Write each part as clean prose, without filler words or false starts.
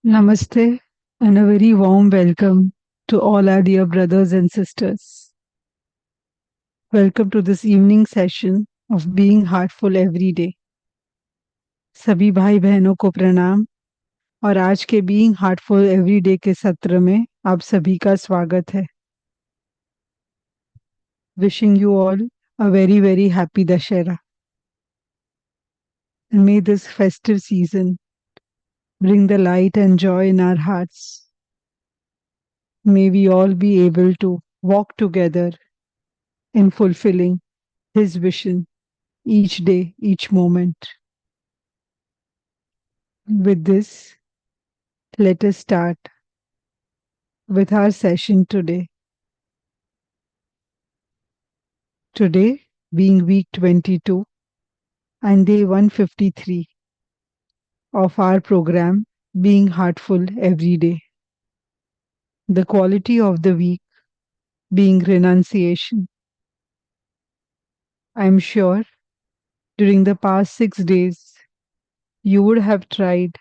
Namaste and a very warm welcome to all our dear brothers and sisters. Welcome to this evening session of Being Heartful Every Day. सभी भाई बहनों को प्रणाम और आज के Being Heartful Every Day के सत्र में आप सभी का स्वागत है. Wishing you all a very very happy Dashera. And may this festive season bring the light and joy in our hearts. May we all be able to walk together in fulfilling His vision each day, each moment. With this, let us start with our session today. Today, being week 22 and day 153 of our program, Being Heartful Every Day. The quality of the week being renunciation. I am sure during the past 6 days, you would have tried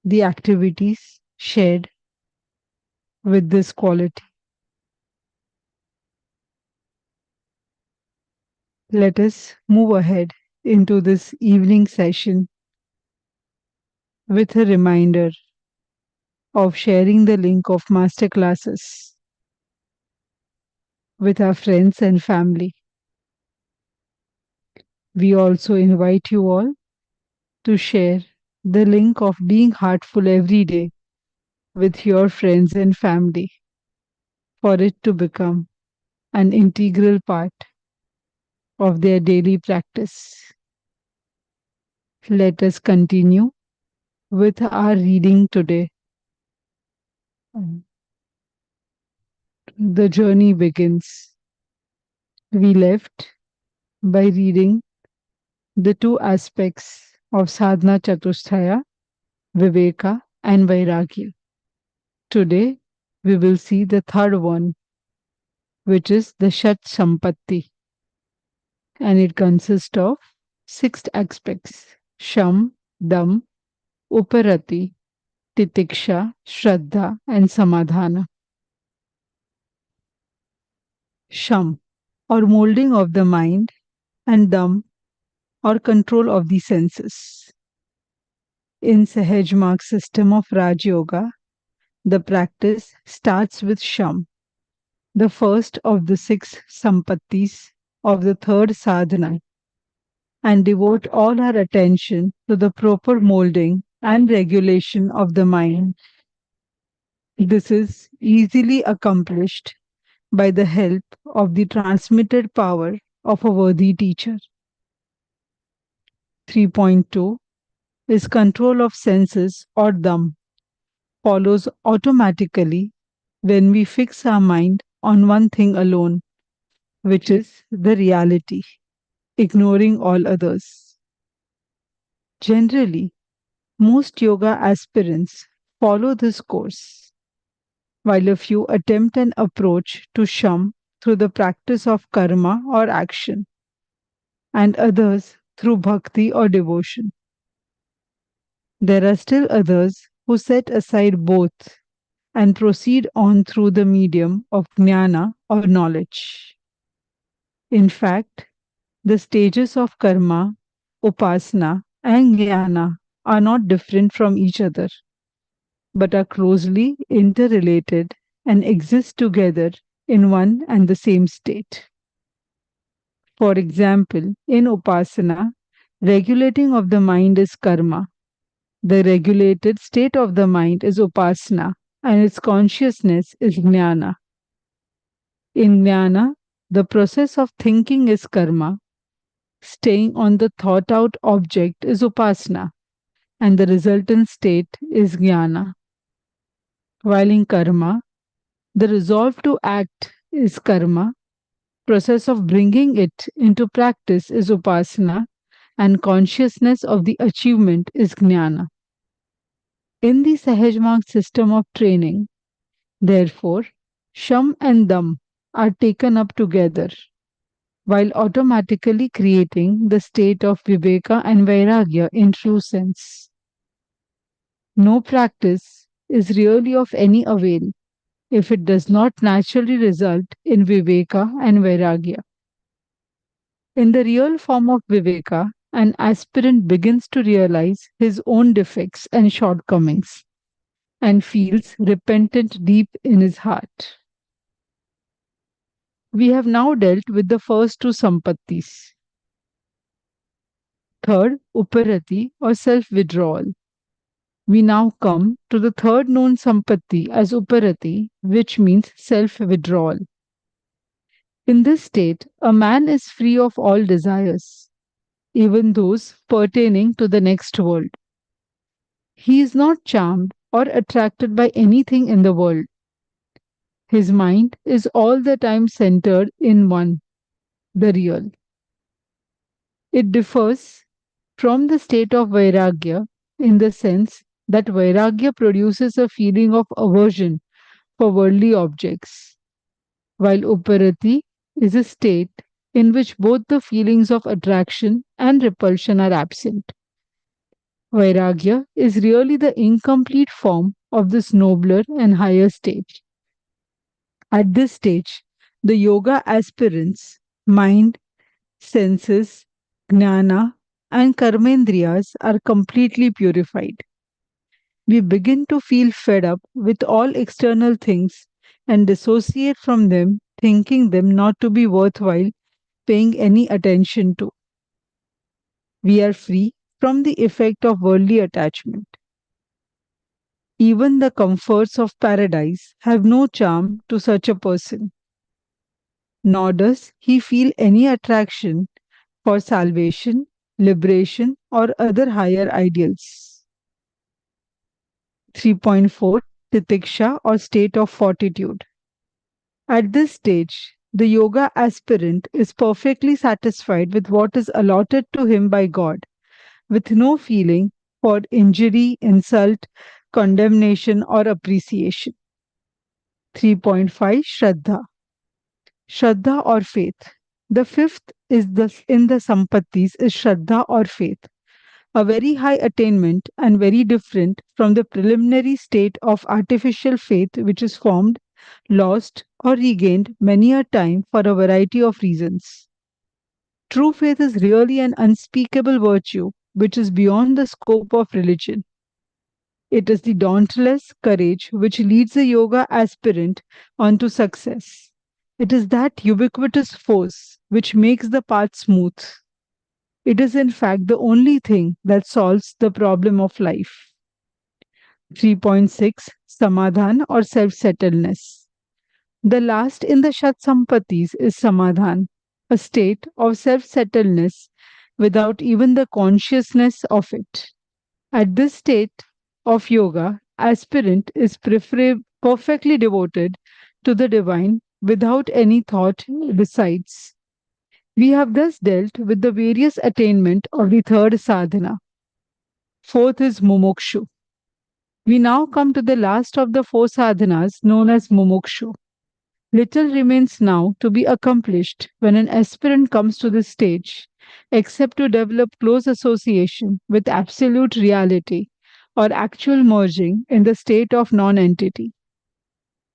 the activities shared with this quality. Let us move ahead into this evening session with a reminder of sharing the link of masterclasses with our friends and family. We also invite you all to share the link of Being Heartful Every Day with your friends and family for it to become an integral part of their daily practice. Let us continue with our reading today. The journey begins. We left by reading the two aspects of sadhana chatusthaya, viveka and vairagya. Today we will see the third one, which is the shat sampatti, and it consists of 6 aspects: sham, dam, uparati, titiksha, shraddha and samadhana. Sham, or molding of the mind, and dam, or control of the senses. In Sahaj Marg system of Raj Yoga, the practice starts with Sham, the first of the 6 sampattis of the third sadhana, and devote all our attention to the proper molding and regulation of the mind. This is easily accomplished by the help of the transmitted power of a worthy teacher. 3.2 is control of senses or dam, follows automatically when we fix our mind on one thing alone, which is the reality, ignoring all others. Generally, most yoga aspirants follow this course, while a few attempt an approach to sham through the practice of karma or action, and others through bhakti or devotion. There are still others who set aside both and proceed on through the medium of jnana or knowledge. In fact, the stages of karma, upasana, and jnana are not different from each other, but are closely interrelated and exist together in one and the same state. For example, in upasana, regulating of the mind is karma. The regulated state of the mind is upasana, and its consciousness is jnana. In jnana, the process of thinking is karma. Staying on the thought out object is upasana, and the resultant state is jnana. While in karma, the resolve to act is karma, process of bringing it into practice is upasana, and consciousness of the achievement is jnana. In the Sahaj Marg system of training, therefore, sham and dam are taken up together, while automatically creating the state of viveka and vairagya in true sense. No practice is really of any avail if it does not naturally result in viveka and vairagya. In the real form of viveka, an aspirant begins to realize his own defects and shortcomings and feels repentant deep in his heart. We have now dealt with the first two sampattis. Third, uparati or self withdrawal. We now come to the third known sampatti as uparati, which means self withdrawal. In this state, a man is free of all desires, even those pertaining to the next world. He is not charmed or attracted by anything in the world. His mind is all the time centered in one, the real. It differs from the state of vairagya in the sense that vairagya produces a feeling of aversion for worldly objects, while uparati is a state in which both the feelings of attraction and repulsion are absent. Vairagya is really the incomplete form of this nobler and higher state. At this stage, the yoga aspirants, mind, senses, jnana, and karmendriyas are completely purified. We begin to feel fed up with all external things and dissociate from them, thinking them not to be worthwhile paying any attention to. We are free from the effect of worldly attachment. Even the comforts of paradise have no charm to such a person, nor does he feel any attraction for salvation, liberation, or other higher ideals. 3.4 Titiksha or state of fortitude. At this stage, the yoga aspirant is perfectly satisfied with what is allotted to him by God, with no feeling for injury, insult, condemnation, or appreciation. 3.5 Shraddha. Shraddha or faith. The fifth is in the Sampattis is Shraddha or faith, a very high attainment and very different from the preliminary state of artificial faith which is formed, lost, or regained many a time for a variety of reasons. True faith is really an unspeakable virtue which is beyond the scope of religion. It is the dauntless courage which leads a yoga aspirant on to success. It is that ubiquitous force which makes the path smooth. It is, in fact, the only thing that solves the problem of life. 3.6 Samadhan or self settledness. The last in the Shat Sampatis is Samadhan, a state of self settledness without even the consciousness of it. At this state of yoga, aspirant is perfectly devoted to the divine without any thought besides. We have thus dealt with the various attainment of the third sadhana. Fourth is mumukshu. We now come to the last of the four sadhanas known as mumukshu. Little remains now to be accomplished when an aspirant comes to this stage, except to develop close association with absolute reality or actual merging in the state of non-entity.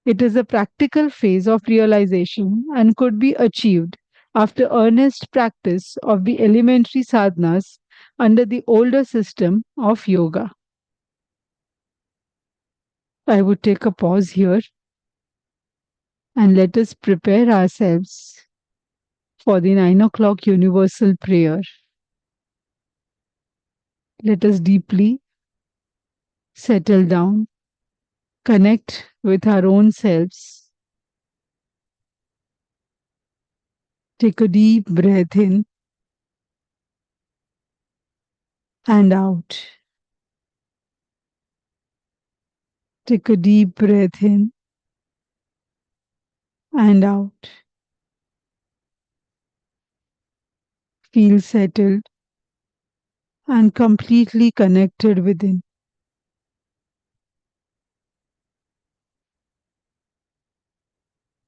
It is a practical phase of realization and could be achieved after earnest practice of the elementary sadhanas under the older system of yoga. I would take a pause here and let us prepare ourselves for the 9 o'clock universal prayer. Let us deeply settle down, connect with our own selves. Take a deep breath in and out. Take a deep breath in and out. Feel settled and completely connected within.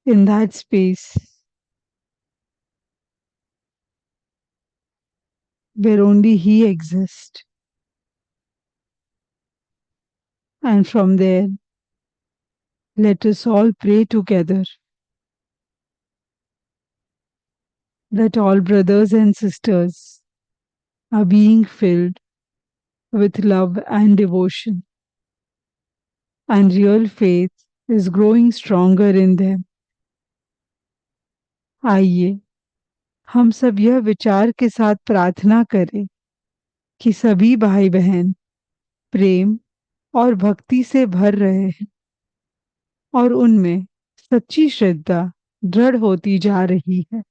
In that space where only He exists. And from there, let us all pray together that all brothers and sisters are being filled with love and devotion, and real faith is growing stronger in them. आइए हम सब यह विचार के साथ प्रार्थना करें कि सभी भाई बहन प्रेम और भक्ति से भर रहे हैं और उनमें सच्ची श्रद्धा दृढ़ होती जा रही है।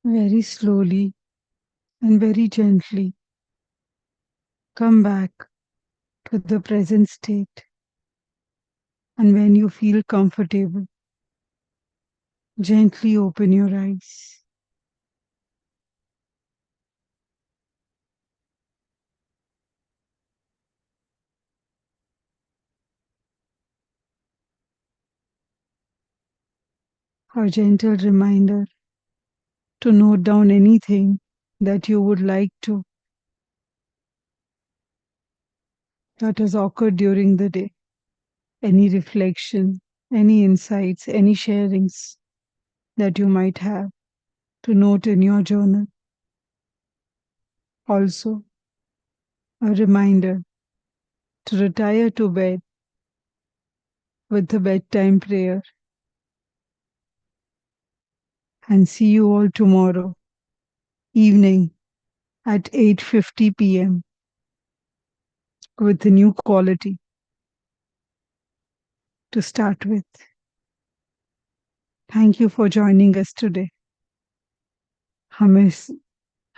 Very slowly and very gently, come back to the present state. And when you feel comfortable, gently open your eyes. A gentle reminder to note down anything that you would like to that has occurred during the day. Any reflection, any insights, any sharings that you might have to note in your journal. Also, a reminder to retire to bed with the bedtime prayer, and see you all tomorrow evening at 8:50 p.m. with a new quality to start with. Thank you for joining us today. हमें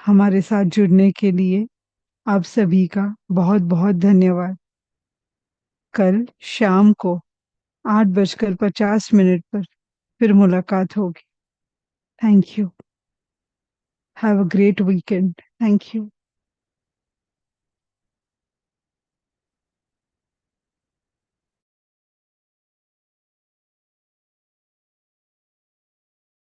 हमारे साथ जुड़ने के लिए आप सभी का बहुत बहुत धन्यवाद। कल शाम को 8:50 पर फिर मुलाकात होगी। Thank you. Have a great weekend. Thank you.